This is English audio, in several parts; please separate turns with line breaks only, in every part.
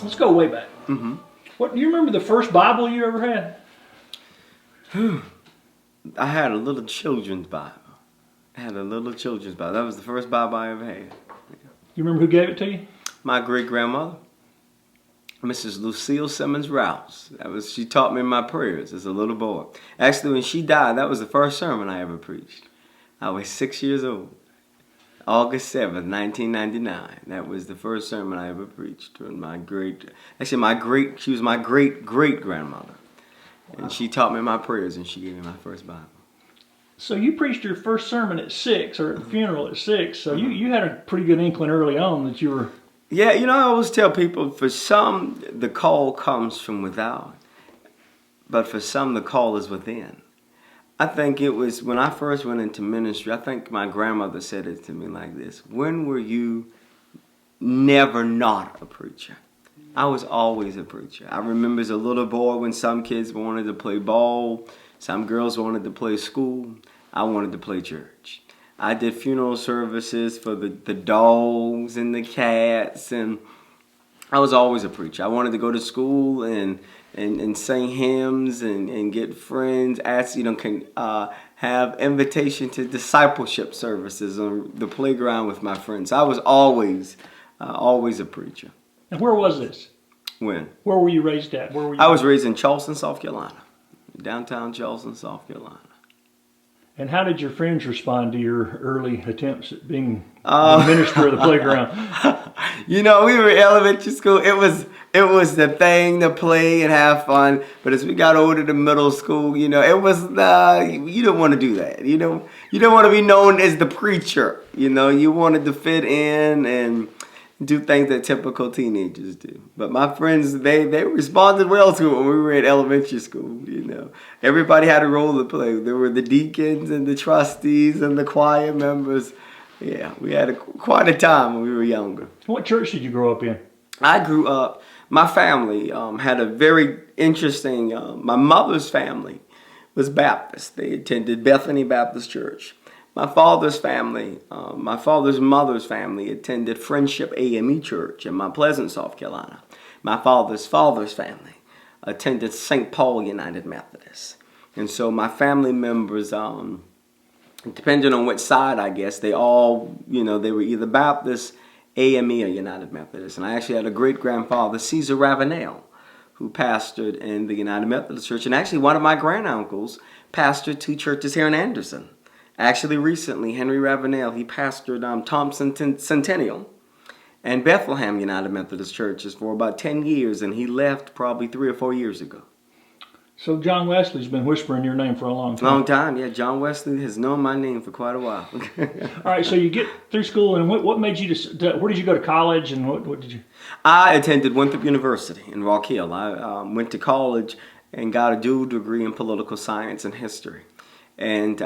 Let's go way back.
Mm-hmm.
What do you remember the first Bible you ever had?
I had a little children's Bible. That was the first Bible I ever had.
You remember who gave it to you?
My great-grandmother, Mrs. Lucille Simmons Rouse. She taught me my prayers as a little boy. Actually, when she died, that was the first sermon I ever preached. I was 6 years old. August 7th, 1999. That was the first sermon I ever preached. She was my great-great-grandmother. Wow. And she taught me my prayers, and she gave me my first Bible.
So you preached your first sermon at 6, or at the funeral at 6. So you had a pretty good inkling early on that you were...
Yeah, I always tell people, for some, the call comes from without. But for some, the call is within. I think it was when I first went into ministry, I think my grandmother said it to me like this: when were you never not a preacher? I was always a preacher. I remember as a little boy when some kids wanted to play ball, some girls wanted to play school, I wanted to play church. I did funeral services for the dogs and the cats, and I was always a preacher. I wanted to go to school and sing hymns and get friends, have invitation to discipleship services on the playground with my friends. I was always a preacher.
And where was this?
When?
Where were you raised at?
I was raised in Charleston, South Carolina. Downtown Charleston, South Carolina.
And how did your friends respond to your early attempts at being the minister of the playground?
We were in elementary school. It was the thing to play and have fun. But as we got older to middle school, it was you don't want to do that. You don't want to be known as the preacher. You wanted to fit in and do things that typical teenagers do. But my friends, they responded well to it when we were in elementary school. Everybody had a role to play. There were the deacons and the trustees and the choir members. Yeah, we had quite a time when we were younger.
What church did you grow up in?
I grew up, my family had a very interesting, my mother's family was Baptist. They attended Bethany Baptist Church. My father's family, my father's mother's family attended Friendship AME Church in Mount Pleasant, South Carolina. My father's family attended St. Paul United Methodist. And so my family members, depending on which side, I guess, they all, they were either Baptist, AME, or United Methodist. And I actually had a great-grandfather, Caesar Ravenel, who pastored in the United Methodist Church. And actually one of my granduncles pastored 2 churches here in Anderson. Actually, recently, Henry Ravenel, he pastored Thompson Centennial and Bethlehem United Methodist Churches for about 10 years, and he left probably 3 or 4 years ago.
So John Wesley's been whispering your name for a long time.
Long time, yeah. John Wesley has known my name for quite a while.
All right, so you get through school, and what made you where did you go to college, and what did you?
I attended Winthrop University in Rock Hill. I went to college and got a dual degree in political science and history. And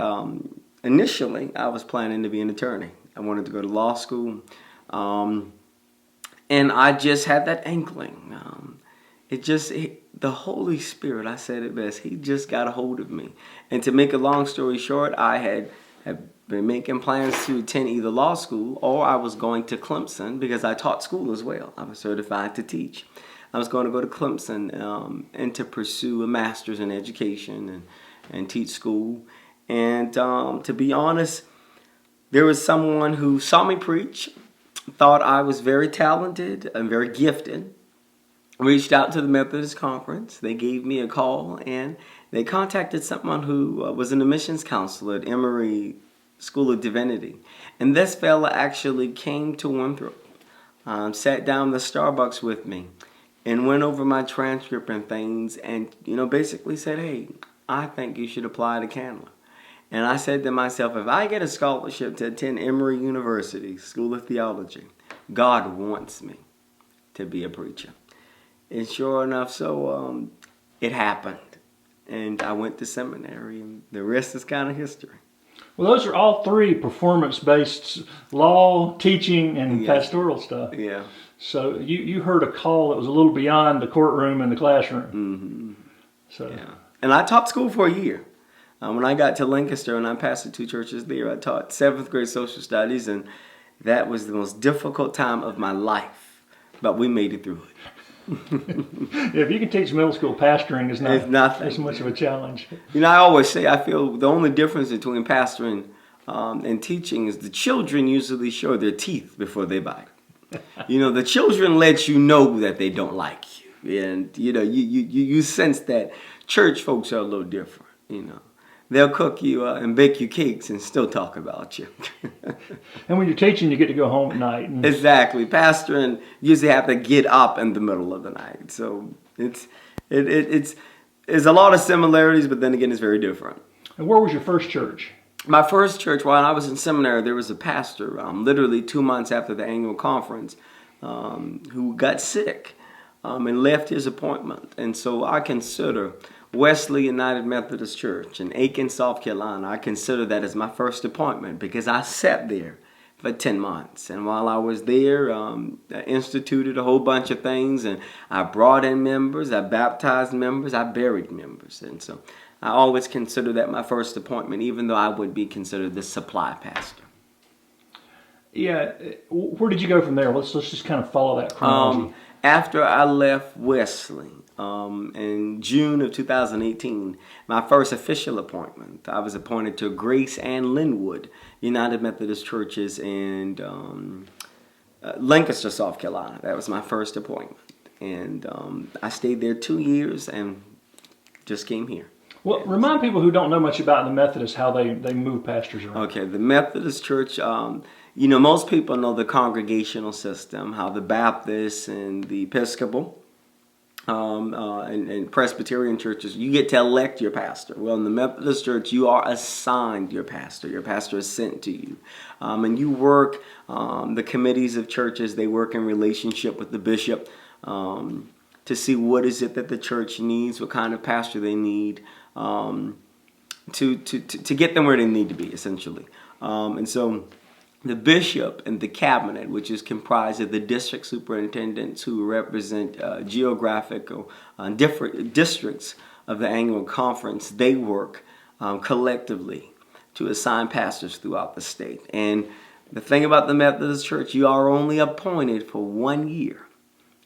initially, I was planning to be an attorney. I wanted to go to law school. And I just had that inkling. The Holy Spirit, I said it best, He just got a hold of me. And to make a long story short, I had been making plans to attend either law school or I was going to Clemson because I taught school as well. I was certified to teach. I was going to go to Clemson and to pursue a master's in education and teach school. And to be honest, there was someone who saw me preach, thought I was very talented and very gifted, reached out to the Methodist Conference. They gave me a call, and they contacted someone who was an admissions counselor at Emory School of Divinity. And this fella actually came to Winthrop, sat down in the Starbucks with me, and went over my transcript and things, and basically said, "Hey, I think you should apply to Candler." And I said to myself, if I get a scholarship to attend Emory University School of Theology, God wants me to be a preacher. And sure enough, so it happened. And I went to seminary, and the rest is kind of history.
Well, those are all 3 performance-based law, teaching, and pastoral stuff.
Yeah.
So you heard a call that was a little beyond the courtroom and the classroom.
Mm-hmm.
So.
Yeah. And I taught school for a year. When I got to Lancaster and I pastored 2 churches there, I taught 7th grade social studies, and that was the most difficult time of my life. But we made it through it.
If you can teach middle school, pastoring is
It's
not
nothing.
as much of a challenge.
I always say I feel the only difference between pastoring and teaching is the children usually show their teeth before they bite. The children let you know that they don't like you, and you sense that. Church folks are a little different. They'll cook you and bake you cakes and still talk about you.
And when you're teaching, you get to go home at night. And
Exactly. Pastoring usually have to get up in the middle of the night. So it's a lot of similarities, but then again, it's very different.
And where was your first church?
My first church, while I was in seminary, there was a pastor, literally 2 months after the annual conference, who got sick and left his appointment. And so I consider Wesley United Methodist Church in Aiken, South Carolina, I consider that as my first appointment because I sat there for 10 months. And while I was there, I instituted a whole bunch of things, and I brought in members, I baptized members, I buried members. And so I always consider that my first appointment, even though I would be considered the supply pastor.
Yeah. Where did you go from there? Let's just kind of follow that chronology.
After I left Wesley, in June of 2018, my first official appointment, I was appointed to Grace and Linwood United Methodist Churches in Lancaster, South Carolina. That was my first appointment. And I stayed there 2 years and just came here.
Well, remind people who don't know much about the Methodists how they move pastors around.
Okay, the Methodist Church, most people know the congregational system, how the Baptists and the Episcopal and Presbyterian churches, you get to elect your pastor. Well, in the Methodist Church, you are assigned your pastor. Your pastor is sent to you. And you work, the committees of churches, they work in relationship with the bishop to see what is it that the church needs, what kind of pastor they need, to get them where they need to be, essentially. And so the bishop and the cabinet, which is comprised of the district superintendents who represent geographical different districts of the annual conference, they work collectively to assign pastors throughout the state. And the thing about the Methodist Church, you are only appointed for 1 year.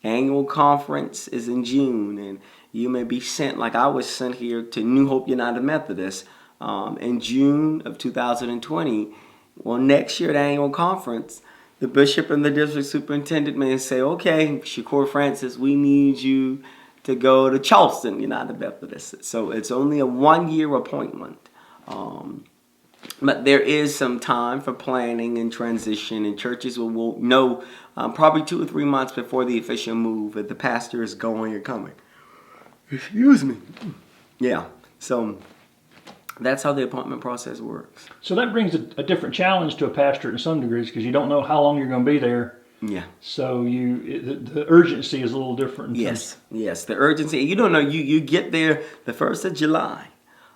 Annual conference is in June, and you may be sent, like I was sent here to New Hope United Methodist in June of 2020. Well, next year at the annual conference, the bishop and the district superintendent may say, okay, ShKur Francis, we need you to go to Charleston United Methodist. So it's only a 1 year appointment. But there is some time for planning and transition, and churches will know probably 2 or 3 months before the official move if the pastor is going or coming. Excuse me. Yeah, so that's how the appointment process works.
So that brings a different challenge to a pastor in some degrees because you don't know how long you're going to be there.
Yeah.
So the urgency is a little different.
Yes, the urgency. You don't know. You get there the 1st of July.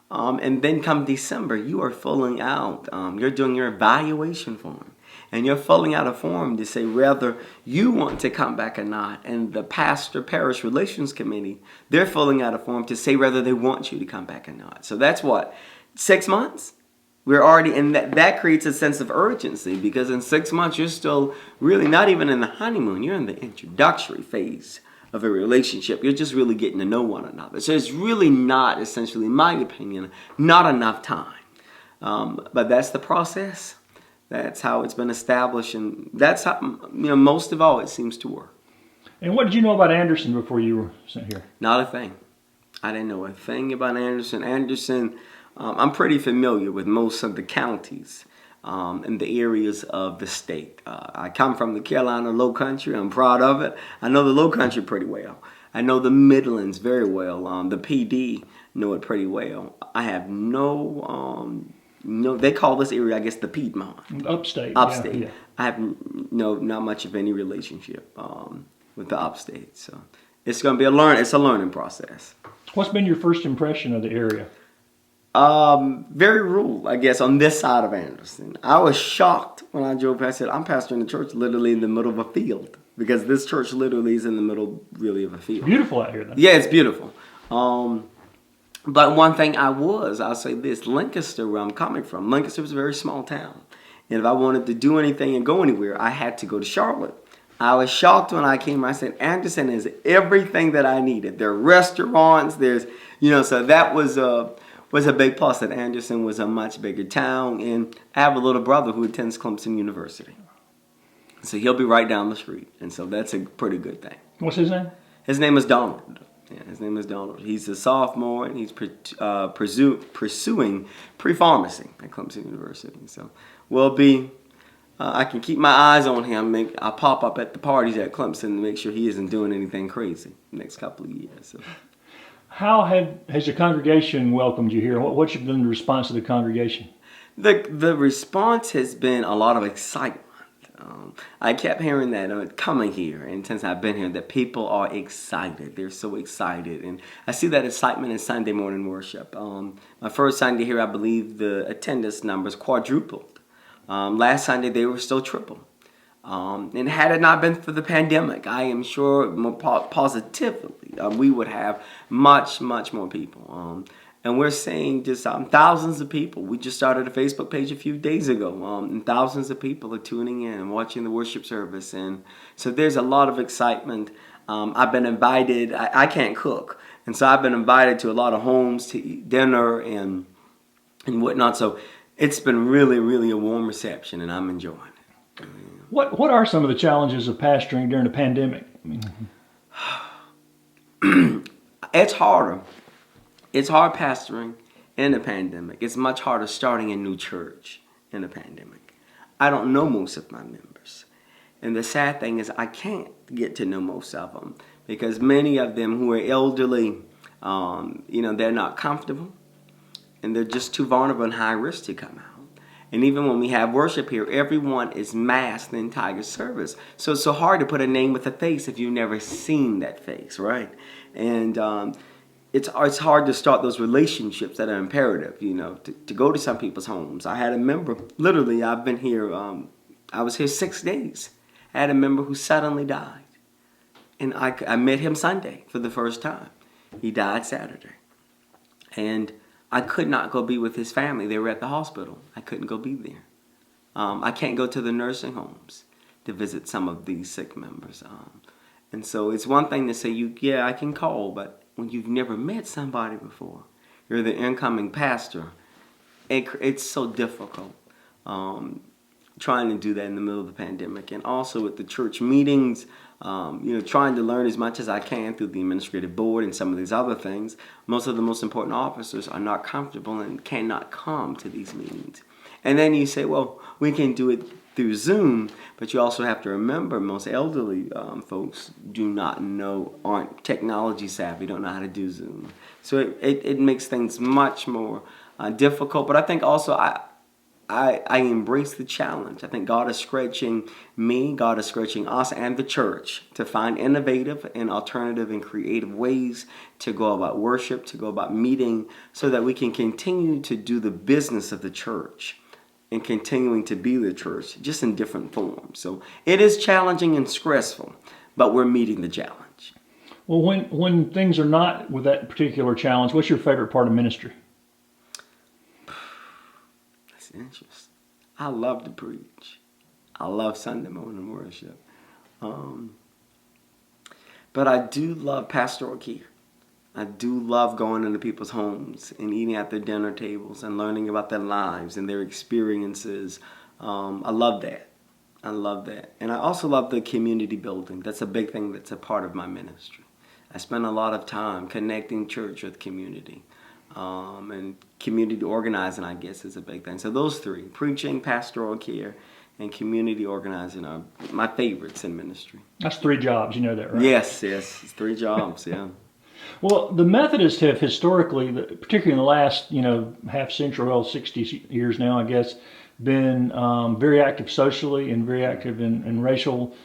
And then come December, you are filling out, you're doing your evaluation form. And you're filling out a form to say whether you want to come back or not. And the pastor parish relations committee, they're filling out a form to say whether they want you to come back or not. So that's what, 6 months? We're already, and that creates a sense of urgency because in 6 months, you're still really not even in the honeymoon. You're in the introductory phase of a relationship. You're just really getting to know one another. So it's really not, essentially, in my opinion, not enough time. But that's the process. That's how it's been established, and that's how, most of all, it seems to work.
And what did you know about Anderson before you were sent here?
Not a thing. I didn't know a thing about Anderson. I'm pretty familiar with most of the counties in the areas of the state. I come from the Carolina Low Country. I'm proud of it. I know the Low Country pretty well. I know the Midlands very well. The PD know it pretty well. I have they call this area, I guess, the Piedmont.
Upstate. Yeah.
I have not much of any relationship with the upstate. So it's going to be it's a learning process.
What's been your first impression of the area?
Very rural, I guess, on this side of Anderson. I was shocked when I drove past it. I'm pastoring a church literally in the middle of a field because this church literally is in the middle, really, of a field.
Beautiful out here, then.
Yeah, it's beautiful. But one thing I'll say this, Lancaster, where I'm coming from, Lancaster was a very small town. And if I wanted to do anything and go anywhere, I had to go to Charlotte I was shocked when I came. I said, Anderson is everything that I needed. There are restaurants. So that was a big plus. That Anderson was a much bigger town, and I have a little brother who attends Clemson University, so he'll be right down the street, and so that's a pretty good thing.
What's his name?
His name is Donald. Yeah, his name is Donald. He's a sophomore, and he's pursuing pre-pharmacy at Clemson University. So we'll be. I can keep my eyes on him. I'll pop up at the parties at Clemson to make sure he isn't doing anything crazy the next couple of years. So.
How has the congregation welcomed you here? What's been the response of the congregation?
The response has been a lot of excitement. I kept hearing that coming here, and since I've been here, that people are excited. They're so excited, and I see that excitement in Sunday morning worship. My first Sunday here, I believe the attendance numbers quadrupled. Last Sunday, they were still triple. And had it not been for the pandemic, I am sure more positively we would have much, much more people. And we're seeing just thousands of people. We just started a Facebook page a few days ago, and thousands of people are tuning in and watching the worship service. And so there's a lot of excitement. I've been invited. I can't cook, and so I've been invited to a lot of homes to eat dinner and whatnot. So it's been really, really a warm reception, and I'm enjoying it.
What are some of the challenges of pastoring during the pandemic?
It's harder. It's hard pastoring in the pandemic. It's much harder starting a new church in the pandemic. I don't know most of my members. And the sad thing is I can't get to know most of them because many of them who are elderly, they're not comfortable and they're just too vulnerable and high risk to come out. And even when we have worship here, everyone is masked the entire service. So it's so hard to put a name with a face if you've never seen that face, right? And it's hard to start those relationships that are imperative, to go to some people's homes. I had a member, literally, I've been here, I was here 6 days. I had a member who suddenly died. And I met him Sunday for the first time. He died Saturday. And I could not go be with his family. They were at the hospital. I couldn't go be there. I can't go to the nursing homes to visit some of these sick members. And so it's one thing to say, I can call, but when you've never met somebody before, you're the incoming pastor, it's so difficult trying to do that in the middle of the pandemic. And also at the church meetings, trying to learn as much as I can through the administrative board and some of these other things. Most of the most important officers are not comfortable and cannot come to these meetings. And then you say, well, we can do it through Zoom, but you also have to remember most elderly folks aren't technology savvy, don't know how to do Zoom. So it makes things much more difficult. But I think also I embrace the challenge. I think God is stretching me, God is stretching us and the church to find innovative and alternative and creative ways to go about worship, to go about meeting, so that we can continue to do the business of the church and continuing to be the church, just in different forms. So it is challenging and stressful, but we're meeting the challenge.
Well, when things are not with that particular challenge, what's your favorite part of ministry?
That's interesting. I love to preach. I love Sunday morning worship. But I do love pastoral care. I do love going into people's homes and eating at their dinner tables and learning about their lives and their experiences. I love that. I love that. And I also love the community building. That's a big thing that's a part of my ministry. I spend a lot of time connecting church with community. And community organizing, I guess, is a big thing. So those three, preaching, pastoral care, and community organizing, are my favorites in ministry.
That's 3 jobs, you know that, right?
Yes, it's 3 jobs, yeah.
Well, the Methodists have historically, particularly in the last, half century, 60 years now, I guess, been very active socially and very active in racial,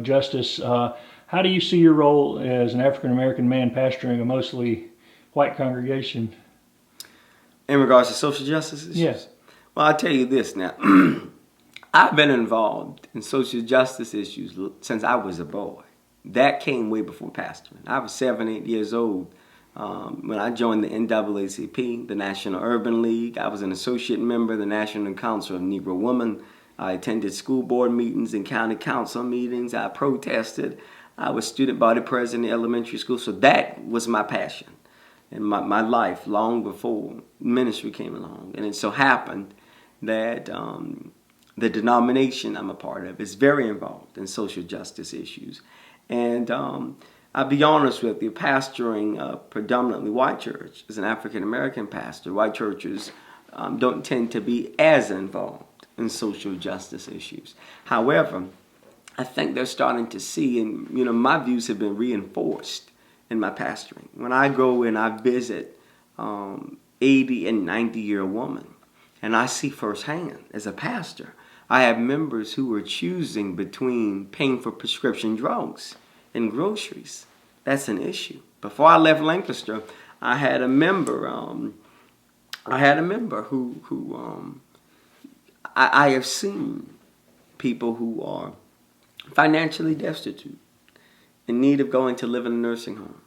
justice. How do you see your role as an African-American man pastoring a mostly white congregation?
In regards to social justice issues?
Yes.
Well, I'll tell you this now. I've been involved in social justice issues since I was a boy. That came way before pastoring. I was 7, 8 years old when I joined the NAACP, the National Urban League. I was an associate member of the National Council of Negro Women. I attended school board meetings and county council meetings. I protested. I was student body president in elementary school. So that was my passion in my life long before ministry came along. And it so happened that the denomination I'm a part of is very involved in social justice issues. And I'll be honest with you, pastoring a predominantly white church as an African-American pastor, white churches don't tend to be as involved in social justice issues. However, I think they're starting to see, and my views have been reinforced in my pastoring. When I go and I visit 80 and 90-year women, and I see firsthand as a pastor, I have members who are choosing between paying for prescription drugs and groceries. That's an issue. Before I left Lancaster, I had a member. Who I have seen people who are financially destitute, in need of going to live in a nursing home,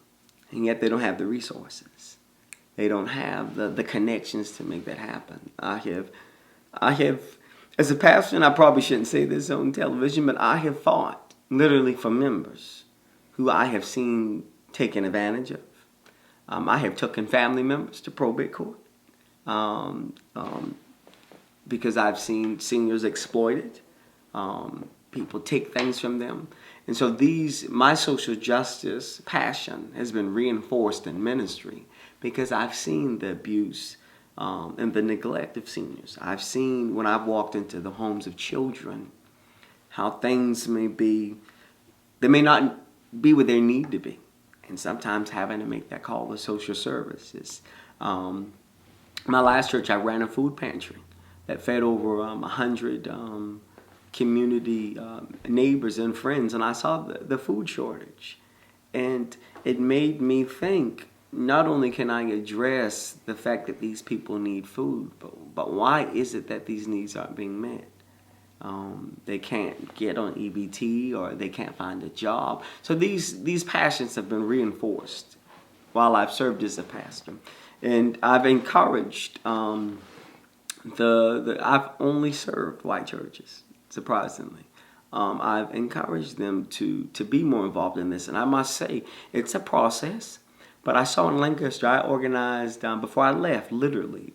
and yet they don't have the resources. They don't have the connections to make that happen. I have, as a pastor, and I probably shouldn't say this on television, but I have fought literally for members who I have seen taken advantage of. I have taken family members to probate court because I've seen seniors exploited. People take things from them. And so my social justice passion has been reinforced in ministry because I've seen the abuse and the neglect of seniors. I've seen when I've walked into the homes of children how things they may not be where they need to be. And sometimes having to make that call to social services. My last church, I ran a food pantry that fed over 100 community neighbors and friends, and I saw the food shortage. And it made me think, not only can I address the fact that these people need food, but why is it that these needs aren't being met? They can't get on EBT or they can't find a job. So these passions have been reinforced while I've served as a pastor. And I've encouraged I've only served white churches, surprisingly. I've encouraged them to be more involved in this. And I must say, it's a process. But I saw in Lancaster, I organized, before I left, literally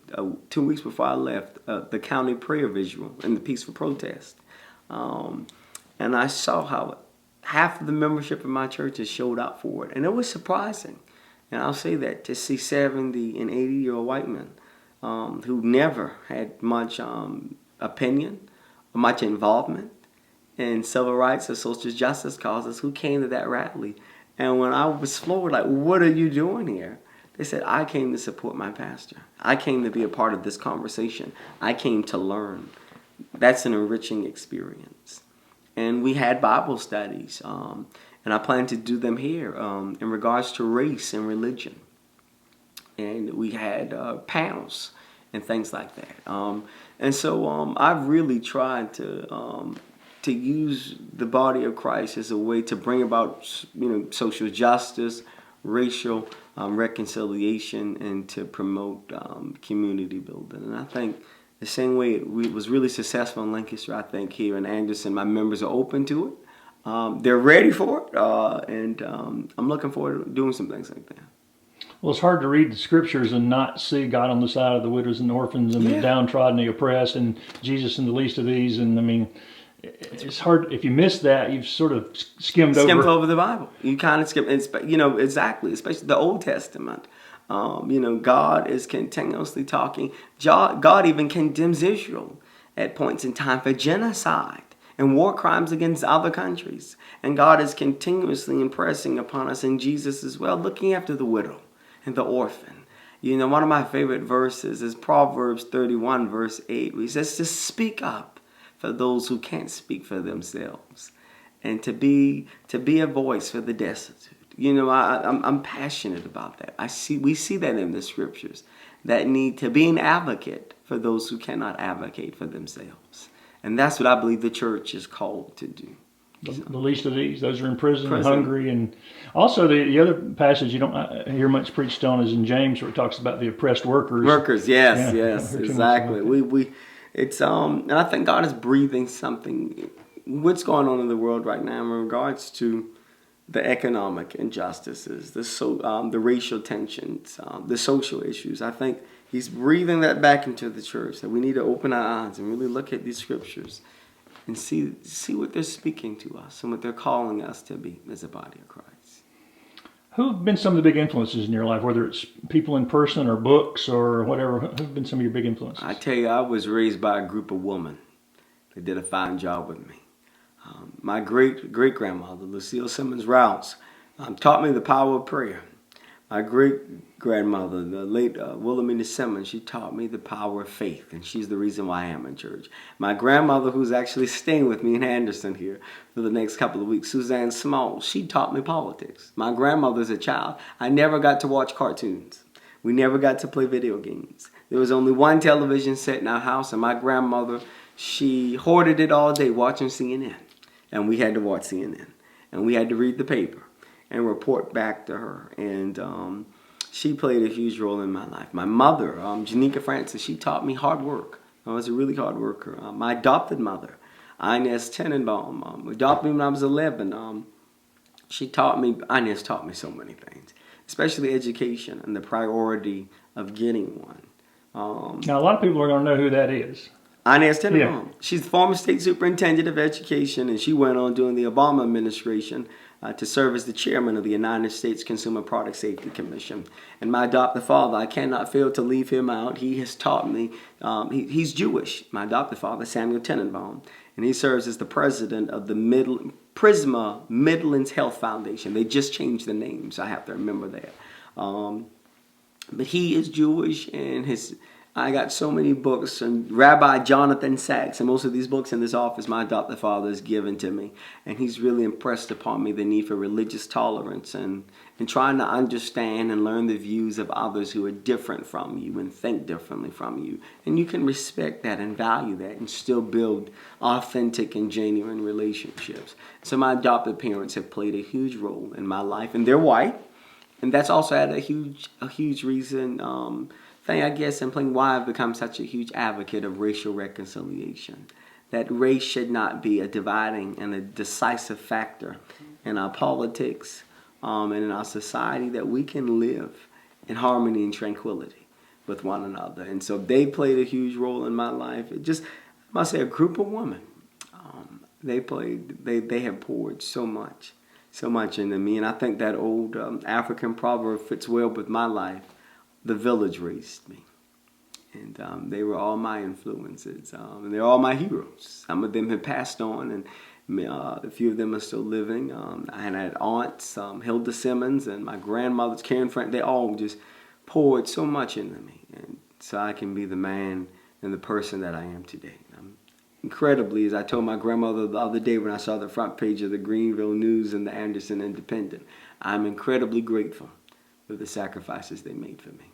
2 weeks before I left, the county prayer visual and the peaceful protest. And I saw how half of the membership of my churches showed up for it. And it was surprising. And I'll say that, to see 70 and 80-year-old white men who never had much opinion or much involvement in civil rights or social justice causes who came to that rally. And when I was floored, like, what are you doing here? They said, I came to support my pastor. I came to be a part of this conversation. I came to learn. That's an enriching experience. And we had Bible studies, and I plan to do them here in regards to race and religion. And we had panels and things like that. And so I've really tried to use the body of Christ as a way to bring about, social justice, racial reconciliation, and to promote community building. And I think the same way it was really successful in Lancaster, I think here in Anderson, my members are open to it. They're ready for it, and I'm looking forward to doing some things like that.
Well, it's hard to read the scriptures and not see God on the side of the widows and the orphans and the downtrodden, the oppressed, and Jesus in the least of these. And I mean, it's hard. If you miss that, you've sort of skimmed over
the Bible. You kind of skim, exactly, especially the Old Testament. God is continuously talking. God even condemns Israel at points in time for genocide and war crimes against other countries. And God is continuously impressing upon us in Jesus as well, looking after the widow and the orphan. One of my favorite verses is Proverbs 31, verse 8, where he says to speak up for those who can't speak for themselves, and to be a voice for the destitute. I'm passionate about that. We see that in the scriptures, that need to be an advocate for those who cannot advocate for themselves. And that's what I believe the church is called to do.
The least of these, those are in prison and hungry. And also the other passage you don't hear much preached on is in James, where it talks about the oppressed workers.
Yes, exactly. It's and I think God is breathing something. What's going on in the world right now in regards to the economic injustices, the racial tensions, the social issues. I think He's breathing that back into the church, that we need to open our eyes and really look at these scriptures and see what they're speaking to us and what they're calling us to be as a body of Christ.
Who have been some of the big influences in your life, whether it's people in person or books or whatever? Who have been some of your big influences?
I tell you, I was raised by a group of women that did a fine job with me. My great-grandmother, Lucille Simmons Rouse, taught me the power of prayer. My great-grandmother, the late Wilhelmina Simmons, she taught me the power of faith, and she's the reason why I am in church. My grandmother, who's actually staying with me in Anderson here for the next couple of weeks, Suzanne Small, she taught me politics. My grandmother, as a child, I never got to watch cartoons. We never got to play video games. There was only one television set in our house, and my grandmother, she hoarded it all day watching CNN. And we had to watch CNN. And we had to read the paper and report back to her. And she played a huge role in my life. My mother, Janika Francis, she taught me hard work. I was a really hard worker. My adopted mother, Inez Tenenbaum, adopted me when I was 11. Inez taught me so many things, especially education and the priority of getting one.
Now, a lot of people are going to know who that is.
Inez Tenenbaum.
Yeah.
She's the former state superintendent of education, and she went on during the Obama administration to serve as the chairman of the United States Consumer Product Safety Commission. And my adopted father, I cannot fail to leave him out. He has taught me, he's Jewish, my adopted father, Samuel Tenenbaum, and he serves as the president of the Prisma Midlands Health Foundation. They just changed the name, so I have to remember that. But he is Jewish, and I got so many books, and Rabbi Jonathan Sachs, and most of these books in this office my adopted father has given to me. And he's really impressed upon me the need for religious tolerance and trying to understand and learn the views of others who are different from you and think differently from you. And you can respect that and value that and still build authentic and genuine relationships. So my adopted parents have played a huge role in my life, and they're white. And that's also had a huge reason, thing, I guess, in playing why I've become such a huge advocate of racial reconciliation. That race should not be a dividing and a decisive factor in our politics and in our society, that we can live in harmony and tranquility with one another. And so they played a huge role in my life. It just, I must say, a group of women. They have poured so much into me. And I think that old African proverb fits well with my life. The village raised me, and they were all my influences, and they're all my heroes. Some of them have passed on, and a few of them are still living. I had aunts, Hilda Simmons, and my grandmother's Karen Frank. They all just poured so much into me, and so I can be the man and the person that I am today. Incredibly, as I told my grandmother the other day when I saw the front page of the Greenville News and the Anderson Independent, I'm incredibly grateful for the sacrifices they made for me.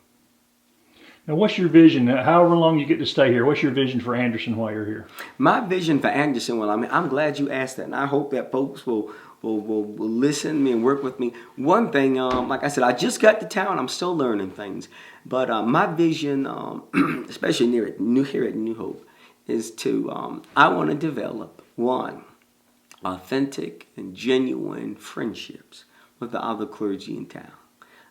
Now, what's your vision? However long you get to stay here, what's your vision for Anderson while you're here?
My vision for Anderson, well, I'm glad you asked that, and I hope that folks will listen to me and work with me. One thing, like I said, I just got to town. I'm still learning things. But my vision, especially here at New Hope, is to, I want to develop, one, authentic and genuine friendships with the other clergy in town.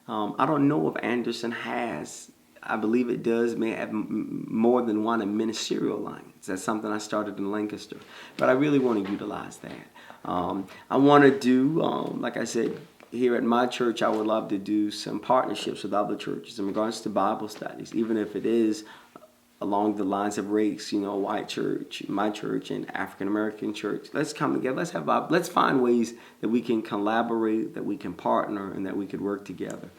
I don't know if Anderson has, I believe it does, may have more than one in ministerial alliance. That's something I started in Lancaster. But I really want to utilize that. I want to do, like I said, here at my church, I would love to do some partnerships with other churches in regards to Bible studies, even if it is along the lines of race, white church, my church, and African American church. Let's come together. Let's find ways that we can collaborate, that we can partner, and that we could work together.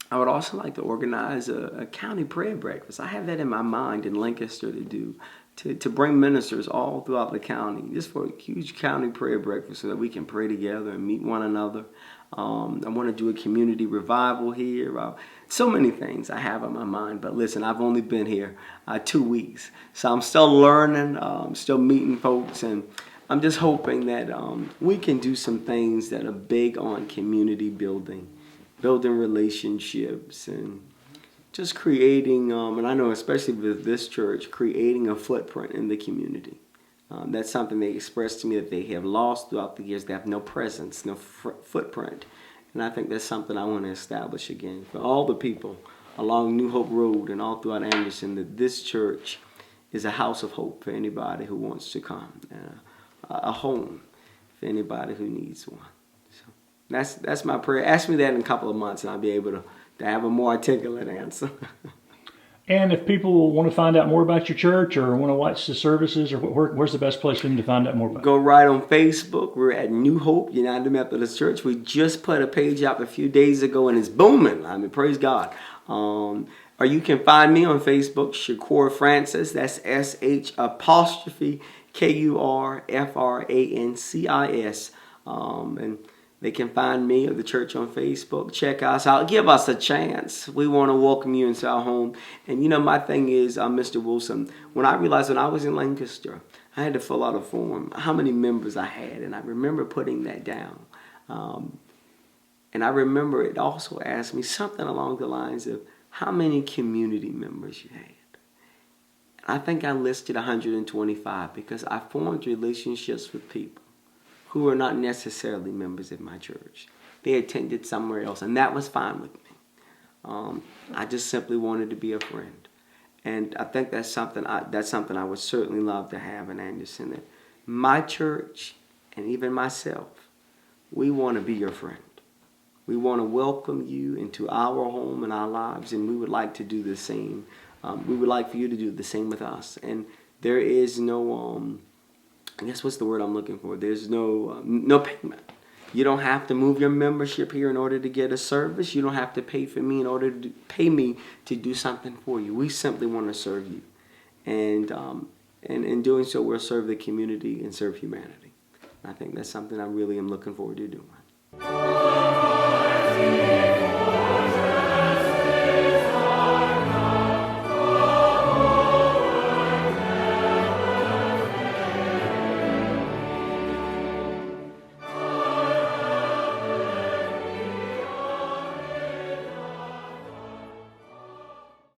I would also like to organize a county prayer breakfast. I have that in my mind in Lancaster to do, to bring ministers all throughout the county, just for a huge county prayer breakfast so that we can pray together and meet one another. I want to do a community revival here. So many things I have in my mind. But listen, I've only been here 2 weeks. So I'm still learning, still meeting folks. And I'm just hoping that we can do some things that are big on community building relationships, and just creating, and I know especially with this church, creating a footprint in the community. That's something they expressed to me that they have lost throughout the years. They have no presence, no footprint. And I think that's something I want to establish again for all the people along New Hope Road and all throughout Anderson, that this church is a house of hope for anybody who wants to come, a home for anybody who needs one. So that's my prayer. Ask me that in a couple of months, and I'll be able to have a more articulate answer.
And if people want to find out more about your church or want to watch the services, or where's the best place for them to find out more about it?
Go right on Facebook. We're at New Hope United Methodist Church. We just put a page up a few days ago, and it's booming. I mean, praise God. Or you can find me on Facebook, ShKur Francis. That's SH'Kurfrancis. And they can find me or the church on Facebook. Check us out. Give us a chance. We want to welcome you into our home. And you know, my thing is, Mr. Wilson, when I realized when I was in Lancaster, I had to fill out a form, how many members I had. And I remember putting that down. And I remember it also asked me something along the lines of how many community members you had. I think I listed 125 because I formed relationships with people who are not necessarily members of my church. They attended somewhere else, and that was fine with me. I just simply wanted to be a friend. And I think that's something I would certainly love to have in Anderson. That my church and even myself, we want to be your friend. We want to welcome you into our home and our lives, and we would like to do the same. We would like for you to do the same with us. And there is no, I guess what's the word I'm looking for? There's no payment. You don't have to move your membership here in order to get a service. You don't have to pay for me in order to pay me to do something for you. We simply want to serve you. And in doing so, we'll serve the community and serve humanity. I think that's something I really am looking forward to doing.